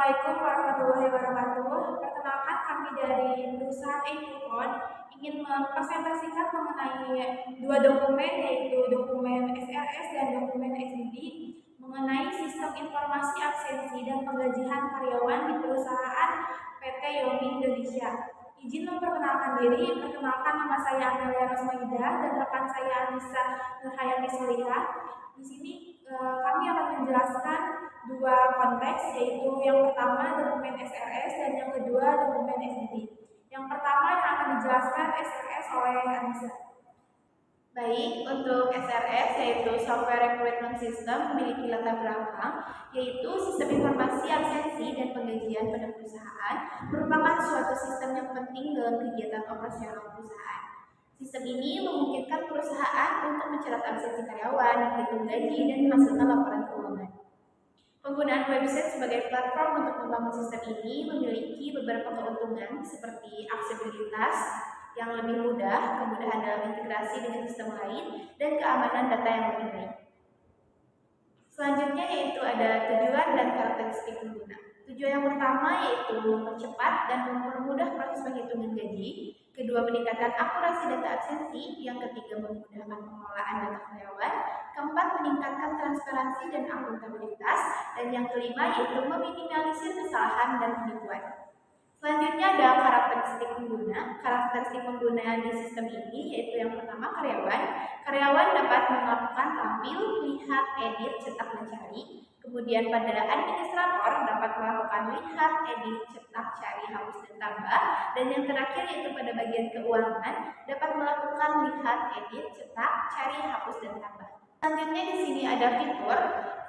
Assalamualaikum warahmatullahi wabarakatuh. Perkenalkan kami dari perusahaan Econ ingin mempresentasikan mengenai dua dokumen yaitu dokumen SRS dan dokumen SDD mengenai sistem informasi absensi dan penggajian karyawan di perusahaan PT Yomi Indonesia. Izin memperkenalkan diri, perkenalkan nama saya Amelia Rosmaidah dan rekan saya Anissa Nurhayati Solihah. Di sini kami akan menjelaskan dua konteks, yaitu yang pertama dokumen SRS dan yang kedua dokumen SDD. Yang pertama yang akan dijelaskan SRS oleh Anissa. Baik, untuk SRS yaitu Software Recruitment System memiliki latar belakang yaitu sistem informasi absensi dan penggajian pada perusahaan merupakan suatu sistem yang penting dalam kegiatan operasional perusahaan. Sistem ini memungkinkan perusahaan untuk mencatat absensi karyawan, menghitung gaji, dan menghasilkan laporan keuangan. Penggunaan website sebagai platform untuk membangun sistem ini memiliki beberapa keuntungan seperti aksesibilitas yang lebih mudah, kemudahan dalam integrasi dengan sistem lain, dan keamanan data yang lebih baik. Selanjutnya yaitu ada tujuan dan karakteristik pengguna. Tujuan yang pertama yaitu mempercepat dan mempermudah proses penghitungan gaji. Kedua, meningkatkan akurasi data absensi. Yang ketiga, memudahkan pengelolaan data karyawan. Keempat, meningkatkan transparansi dan akuntabilitas. Dan yang kelima yaitu meminimalisir kesalahan dan penipuan. Selanjutnya ada karakteristik pengguna. Karakteristik pengguna di sistem ini yaitu yang pertama karyawan. Karyawan dapat melakukan tampil, lihat, edit, cetak, dan cari. Kemudian pada administrator dapat melakukan lihat, edit, cetak, cari, hapus, dan tambah. Dan yang terakhir yaitu pada bagian keuangan dapat melakukan lihat, edit, cetak, cari, hapus, dan tambah. Selanjutnya di sini ada fitur.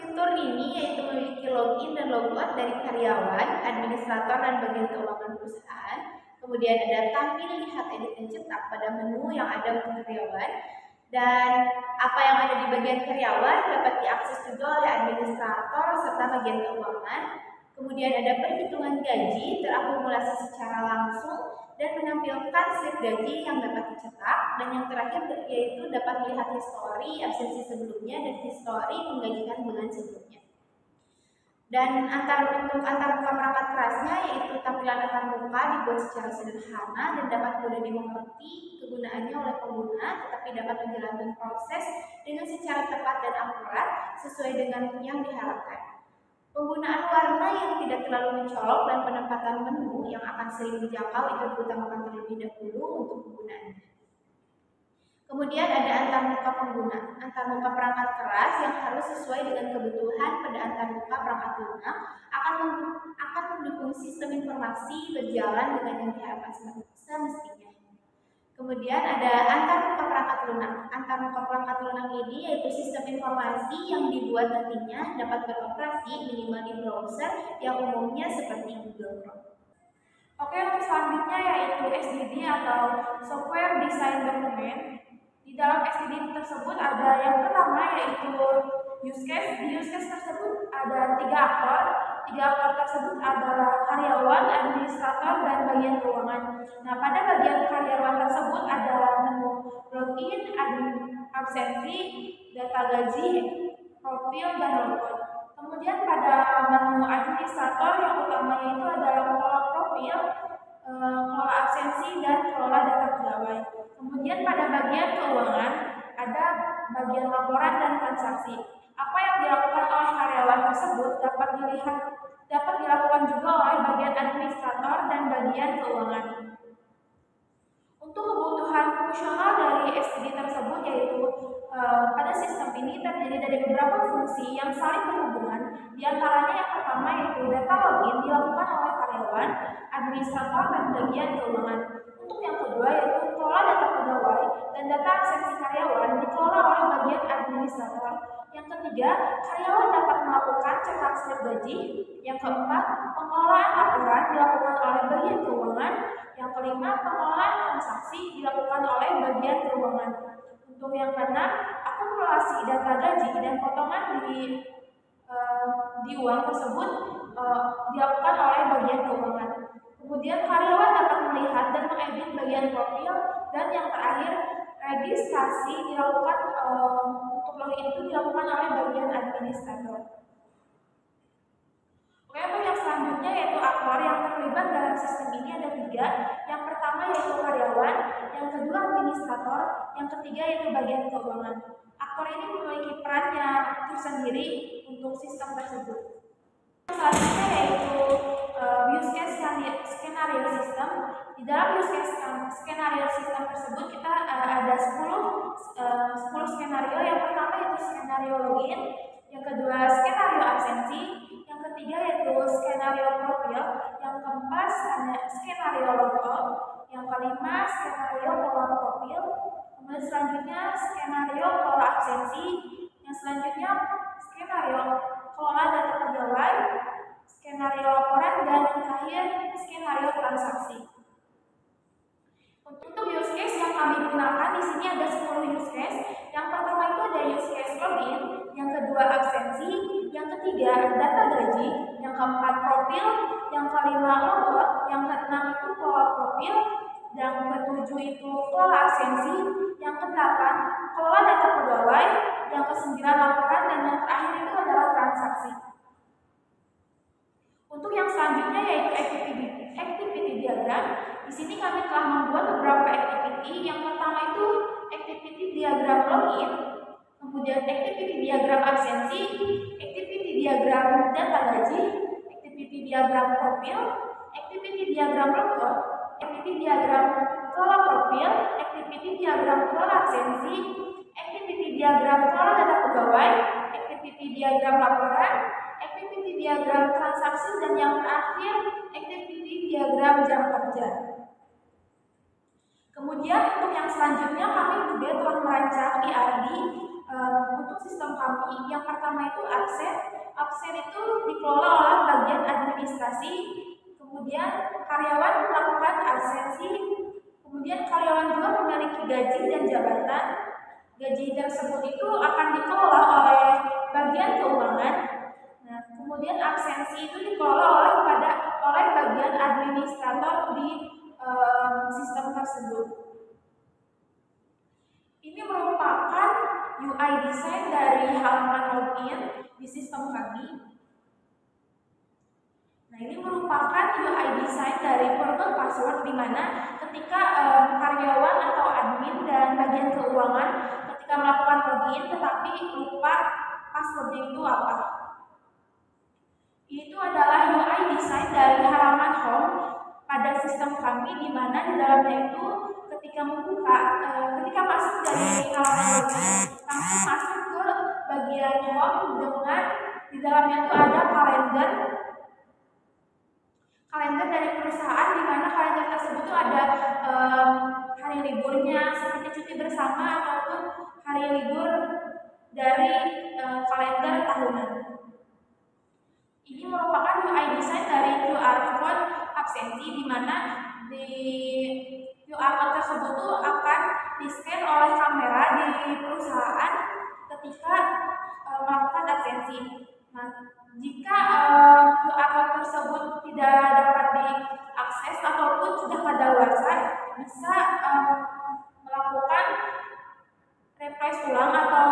Fitur ini yaitu memiliki login dan logout dari karyawan, administrator, dan bagian keuangan perusahaan. Kemudian ada tampil, lihat, edit, dan cetak pada menu yang ada untuk karyawan. Dan apa yang ada di bagian karyawan dapat diakses juga oleh administrator serta bagian keuangan. Kemudian ada perhitungan gaji terakumulasi secara langsung dan menampilkan slip gaji yang dapat dicetak. Dan yang terakhir yaitu dapat melihat histori absensi sebelumnya dan histori penggajian bulan sebelumnya. Dan untuk antar muka perangkat kerasnya yaitu tampilan antar muka dibuat secara sederhana dan dapat mudah dimengerti kegunaannya oleh pengguna, tetapi dapat menjalankan proses dengan secara tepat dan akurat sesuai dengan yang diharapkan. Penggunaan warna yang tidak terlalu mencolok dan penempatan menu yang akan sering dijangkau itu diutamakan terlebih dahulu untuk penggunaannya. Kemudian ada antarmuka pengguna. Antarmuka perangkat keras yang harus sesuai dengan kebutuhan pada antarmuka perangkat lunak akan mendukung sistem informasi berjalan dengan yang diharapkan semestinya. Kemudian ada antarmuka perangkat lunak. Antarmuka perangkat lunak ini yaitu sistem informasi yang dibuat nantinya dapat beroperasi minimal di browser yang umumnya seperti Google Chrome. Oke, untuk selanjutnya yaitu SDD atau Software Design Document. Di dalam SDD tersebut ada yang pertama yaitu use case. Di use case tersebut ada 3 aktor. 3 aktor tersebut adalah karyawan, administrator, dan bagian keuangan. Nah, pada bagian karyawan tersebut ada menu login, absensi, data gaji, profil, dan logout. Kemudian pada menu administrator yang utamanya itu adalah mengelola profil, mengelola absensi, dan mengelola data pegawai. Kemudian pada bagian keuangan ada bagian laporan dan transaksi. Apa yang dilakukan oleh karyawan tersebut dapat dilakukan juga oleh bagian administrator dan bagian keuangan. Untuk kebutuhan fungsional dari SDD tersebut yaitu pada sistem ini terdiri dari beberapa fungsi yang saling berhubungan. Di antaranya yang pertama yaitu data login dilakukan oleh karyawan, administrator, dan bagian keuangan. Untuk yang kedua yaitu kelola data pegawai dan data absensi karyawan dikelola oleh bagian administrator. Yang ketiga, karyawan dapat melakukan cetak slip gaji. Yang keempat, pengelolaan laporan dilakukan oleh bagian keuangan. Yang kelima, pengelolaan transaksi dilakukan oleh bagian keuangan. Untuk yang keenam, akumulasi data gaji dan potongan di uang tersebut dilakukan oleh bagian keuangan. Kemudian karyawan dapat melihat dan mengedit bagian profil. Dan yang terakhir, registrasi dilakukan untuk login itu dilakukan oleh bagian administrator. Oke, untuk yang selanjutnya aktor yang terlibat dalam sistem ini ada 3. Yang pertama yaitu karyawan, yang kedua administrator, yang ketiga yaitu bagian keuangan. Aktor ini memiliki peran yang tersendiri untuk sistem tersebut. Selanjutnya yaitu use case skenario system. Di dalam use case skenario system tersebut kita ada 10 skenario. Yang pertama yaitu skenario login, yang kedua skenario absensi, yang ketiga yaitu skenario profil, yang keempat skenario logout, yang kelima skenario pola profil, kemudian selanjutnya skenario pola absensi, yang selanjutnya skenario kelola data pegawai, skenario laporan, dan yang terakhir skenario transaksi. Untuk use case yang kami gunakan di sini ada 10 use case. Yang pertama itu ada use case login, yang kedua absensi, yang ketiga data gaji, yang keempat profil, yang kelima logout, yang keenam itu pola profil, yang ketujuh itu pola absensi, yang kedelapan kelola data pegawai, yang kesembilan laporan, dan yang terakhir itu adalah transaksi. Untuk yang selanjutnya yaitu activity diagram. Di sini kami telah membuat beberapa activity. Yang pertama itu activity diagram login, kemudian activity diagram absensi, activity diagram data gaji, activity diagram profil, activity diagram logout, activity diagram kelola profil, activity diagram kelola absensi, activity diagram kelola data pegawai, activity diagram laporan, activity diagram transaksi, dan yang terakhir activity diagram jam kerja. Kemudian untuk yang selanjutnya kami juga telah merancang IRD untuk sistem kami. Yang pertama itu absen. Absen itu dikelola oleh bagian administrasi. Kemudian karyawan melakukan absensi. Kemudian karyawan juga memiliki gaji dan jabatan. Gaji tersebut itu akan dikelola oleh bagian keuangan. Nah, kemudian absensi itu dikelola oleh bagian administrator di sistem tersebut. Ini merupakan UI design dari halaman login di sistem kami. Nah, ini merupakan UI design dari forgot password, di mana ketika karyawan atau admin dan bagian keuangan ketika melakukan login tetapi lupa passwordnya itu apa. Itu adalah UI design dari halaman home pada sistem kami, di mana di dalamnya itu ketika masuk dari halaman login langsung masuk ke bagian home dengan di dalamnya itu ada kalender dari perusahaan, di mana kalender tersebut itu ada hari liburnya seperti cuti bersama ataupun hari libur dari kalender tahunan. Ini merupakan UI design dari QR code absensi, di mana di QR code tersebut tuh akan di-scan oleh kamera di perusahaan ketika melakukan absensi. Nah, jika QR code tersebut tidak dapat diakses ataupun sudah kadaluarsa, bisa melakukan refresh ulang atau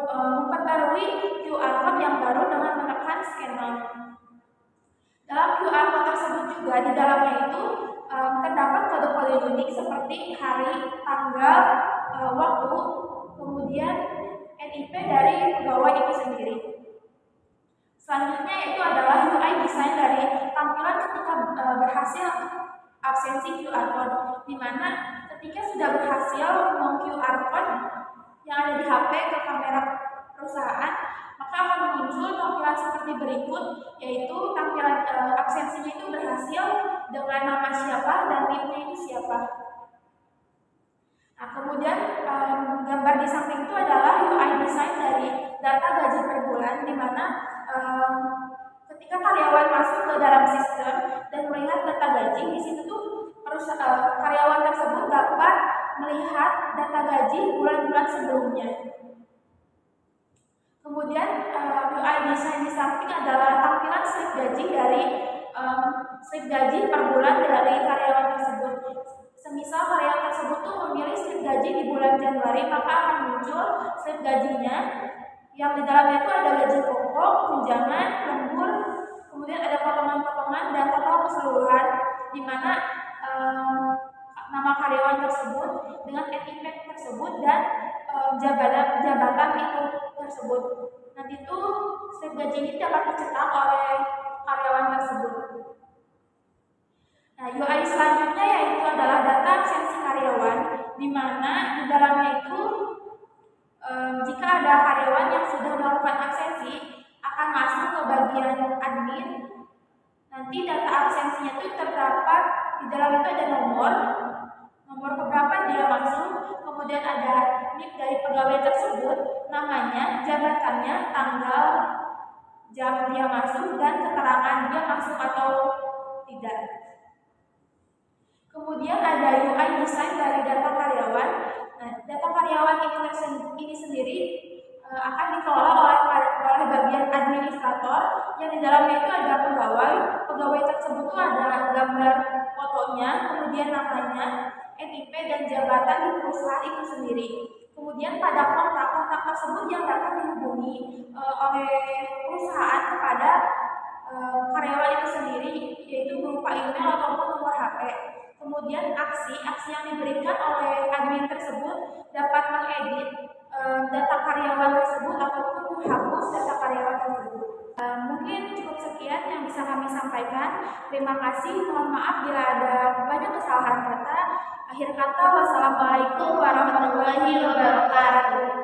memperbarui QR code yang baru dengan menekan scan now. Dalam QR code tersebut juga di dalamnya itu terdapat kode-kode unik seperti hari, tanggal, waktu, kemudian NIP dari pegawai itu sendiri. Selanjutnya itu adalah UI design dari tampilan ketika berhasil absensi QR code, di mana ketika sudah berhasil meng-QR code yang ada di HP ke kamera perusahaan, maka akan muncul tampilan seperti berikut, yaitu tampilan absensinya itu berhasil dengan nama siapa dan NIP-nya itu siapa. Nah, kemudian gambar di samping itu adalah UI design dari data gaji per bulan, di mana ketika karyawan masuk ke dalam sistem dan melihat data gaji, di situ tuh karyawan tersebut dapat melihat data gaji bulan-bulan sebelumnya. Kemudian UI design di samping adalah tampilan slip gaji per bulan dari karyawan tersebut. Semisal karyawan tersebut tuh memilih slip gaji di bulan Januari, maka akan muncul slip gajinya yang di dalamnya itu ada gaji pokok, tunjangan, lembur, kemudian ada potongan-potongan dan keseluruhan, di mana nama karyawan tersebut dengan NIP tersebut dan jabatan itu tersebut. Nanti itu slip gaji ini dapat dicetak oleh karyawan tersebut. Nah, UI selanjutnya yaitu adalah data absensi karyawan, di mana di dalamnya itu jika ada karyawan yang sudah melakukan absensi akan masuk ke bagian admin. Nanti data absensinya itu terdapat di dalam itu ada nomor keberapa dia masuk, kemudian ada NIP dari pegawai tersebut, namanya, jabatannya, tanggal, jam dia masuk, dan keterangan dia masuk atau tidak. Kemudian ada UI design dari data karyawan. Nah, data karyawan ini sendiri akan dikelola oleh bagian administrator, yang di dalamnya itu ada pegawai tersebut itu ada gambar fotonya, kemudian namanya, NIP dan jabatan di perusahaan itu sendiri. Kemudian pada kontak tersebut yang dapat dihubungi oleh perusahaan kepada karyawan itu sendiri, yaitu berupa email ataupun nomor HP. Kemudian aksi yang diberikan oleh admin tersebut dapat mengedit data karyawan tersebut ataupun menghapus data karyawan tersebut. Mungkin cukup sekian yang bisa kami sampaikan. Terima kasih. Mohon maaf bila ada banyak kesalahan kata. Akhir kata, wassalamualaikum warahmatullahi wabarakatuh.